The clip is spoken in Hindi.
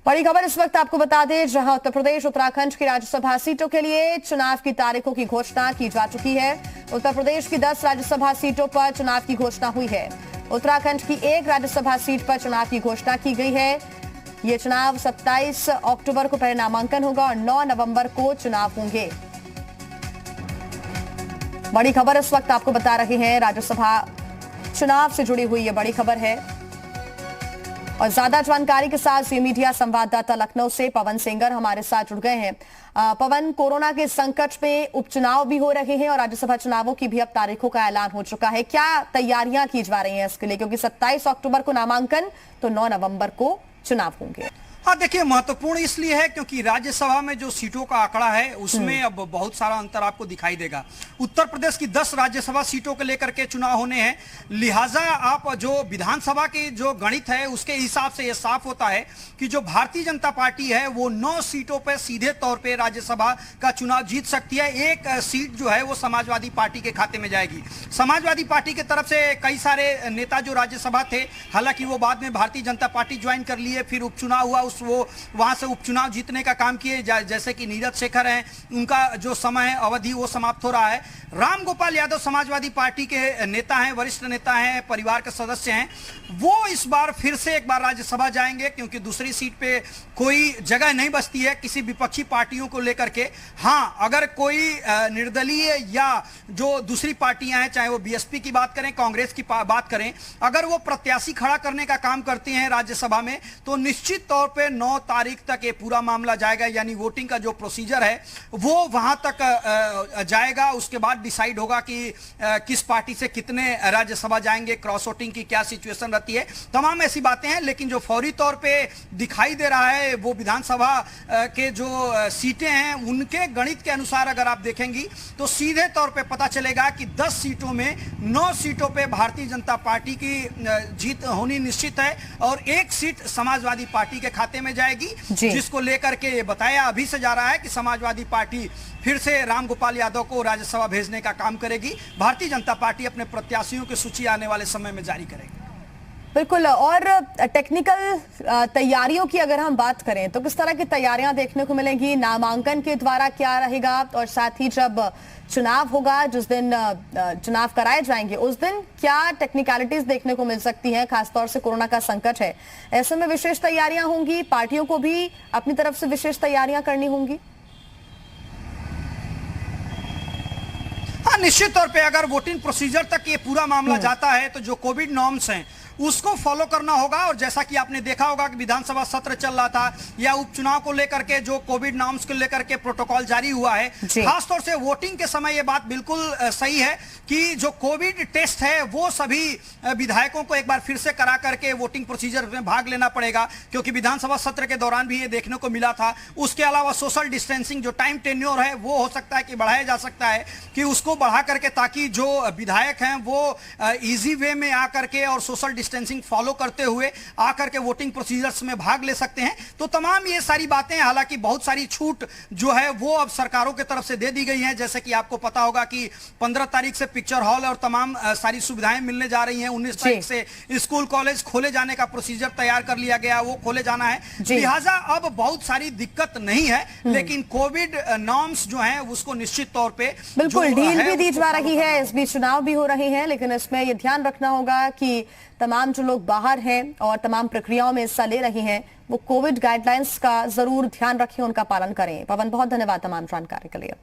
बड़ी खबर इस वक्त आपको बता दें, जहां उत्तर प्रदेश उत्तराखंड की राज्यसभा सीटों के लिए चुनाव की तारीखों की घोषणा की जा चुकी है। उत्तर प्रदेश की 10 राज्यसभा सीटों पर चुनाव की घोषणा हुई है। उत्तराखंड की 1 राज्यसभा सीट पर चुनाव की घोषणा की गई है। ये चुनाव 27 अक्टूबर को पहले नामांकन होगा और 9 नवंबर को चुनाव होंगे। बड़ी खबर इस वक्त आपको बता रहे हैं, राज्यसभा चुनाव से जुड़ी हुई ये बड़ी खबर है। और ज्यादा जानकारी के साथ जी मीडिया संवाददाता लखनऊ से पवन सेंगर हमारे साथ जुड़ गए हैं। पवन, कोरोना के संकट में उपचुनाव भी हो रहे हैं और राज्यसभा चुनावों की भी अब तारीखों का ऐलान हो चुका है। क्या तैयारियां की जा रही हैं इसके लिए, क्योंकि 27 अक्टूबर को नामांकन तो 9 नवंबर को चुनाव होंगे? हाँ, देखिए, महत्वपूर्ण इसलिए है क्योंकि राज्यसभा में जो सीटों का आंकड़ा है उसमें अब बहुत सारा अंतर आपको दिखाई देगा। उत्तर प्रदेश की 10 राज्यसभा सीटों को लेकर के चुनाव होने हैं, लिहाजा आप जो विधानसभा की जो गणित है उसके हिसाब से यह साफ होता है कि जो भारतीय जनता पार्टी है वो 9 सीटों पर सीधे तौर पर राज्यसभा का चुनाव जीत सकती है। एक सीट जो है वो समाजवादी पार्टी के खाते में जाएगी। समाजवादी पार्टी की तरफ से कई सारे नेता जो राज्यसभा थे, हालांकि वो बाद में भारतीय जनता पार्टी ज्वाइन कर लिए, फिर उपचुनाव हुआ, वो वहां से उपचुनाव जीतने का काम किए, जैसे कि नीरज शेखर हैं, उनका जो समय है अवधि वो समाप्त हो रहा है। राम गोपाल यादव समाजवादी पार्टी के नेता हैं, वरिष्ठ नेता हैं, परिवार के सदस्य हैं, वो इस बार फिर से एक बार राज्यसभा जाएंगे क्योंकि दूसरी सीट पे कोई जगह नहीं बचती है किसी विपक्षी पार्टियों को लेकर के। हाँ, अगर कोई निर्दलीय या जो दूसरी पार्टियां हैं, चाहे वो बीएसपी की बात करें, कांग्रेस की बात करें, अगर वो प्रत्याशी खड़ा करने का काम करते हैं राज्यसभा में तो निश्चित तौर पर 9 तारीख तक ये पूरा मामला जाएगा। यानी वोटिंग का जो प्रोसीजर है वो वहां तक जाएगा। उसके बाद डिसाइड होगा कि किस पार्टी से कितने राज्यसभा जाएंगे, क्रॉस वोटिंग की क्या सिचुएशन रहती है, तमाम ऐसी बातें हैं। लेकिन जो फौरी तौर पे दिखाई दे रहा है वो विधानसभा के जो सीटें हैं उनके गणित के अनुसार अगर आप देखेंगी तो सीधे तौर पे पता चलेगा कि 10 सीटों में 9 सीटों पे भारतीय जनता पार्टी की जीत होनी निश्चित है और 1 सीट समाजवादी पार्टी के खाते में जाएगी, जिसको लेकर के ये बताया अभी से जा रहा है कि समाजवादी पार्टी फिर से राम गोपाल यादव को राज्यसभा भेजने का काम करेगी। भारतीय जनता पार्टी अपने प्रत्याशियों की सूची आने वाले समय में जारी करेगी। बिल्कुल। और टेक्निकल तैयारियों की अगर हम बात करें तो किस तरह की तैयारियां देखने को मिलेंगी? नामांकन के द्वारा क्या रहेगा और साथ ही जब चुनाव होगा, जिस दिन चुनाव कराए जाएंगे उस दिन क्या टेक्निकलिटीज देखने को मिल सकती हैं? खासतौर से कोरोना का संकट है, ऐसे में विशेष तैयारियां होंगी, पार्टियों को भी अपनी तरफ से विशेष तैयारियां करनी होंगी। हाँ, निश्चित तौर पे अगर वोटिंग प्रोसीजर तक ये पूरा मामला जाता है तो जो कोविड नॉर्म्स हैं उसको फॉलो करना होगा। और जैसा कि आपने देखा होगा कि विधानसभा सत्र चल रहा था या उपचुनाव को लेकर के जो कोविड नॉर्म्स को लेकर के प्रोटोकॉल जारी हुआ है, खासतौर से वोटिंग के समय ये बात बिल्कुल सही है कि जो कोविड टेस्ट है वो सभी विधायकों को एक बार फिर से करा करके वोटिंग प्रोसीजर में भाग लेना पड़ेगा, क्योंकि विधानसभा सत्र के दौरान भी ये देखने को मिला था। उसके अलावा सोशल डिस्टेंसिंग जो टाइम टेन्योर है वो हो सकता है कि बढ़ाया जा सकता है कि उसको बढ़ा करके, ताकि जो विधायक हैं वो ईजी वे में आकर के और सोशल डिस्टेंसिंग फॉलो करते हुए आकर के वोटिंग प्रोसीजर्स में भाग ले सकते हैं। तो तमाम ये सारी बातें, हालांकि बहुत सारी छूट जो है वो अब सरकारों की तरफ से दे दी गई हैं। जैसे कि आपको पता होगा कि 15 तारीख से पिक्चर हॉल और तमाम सारी सुविधाएं मिलने जा रही हैं। 19 तारीख से स्कूल कॉलेज खोले जाने का प्रोसीजर तैयार कर लिया गया, वो खोले जाना है। लिहाजा अब बहुत सारी दिक्कत नहीं है, लेकिन कोविड नॉर्म्स जो हैं उसको निश्चित तौर पे बिल्कुल ढील भी दी जा रही है। इस बीच चुनाव भी हो रहे हैं, लेकिन इसमें यह ध्यान रखना होगा कि तमाम जो लोग बाहर हैं और तमाम प्रक्रियाओं में हिस्सा ले रहे हैं वो कोविड गाइडलाइंस का जरूर ध्यान रखें, उनका पालन करें। पवन, बहुत धन्यवाद तमाम जानकारी के लिए।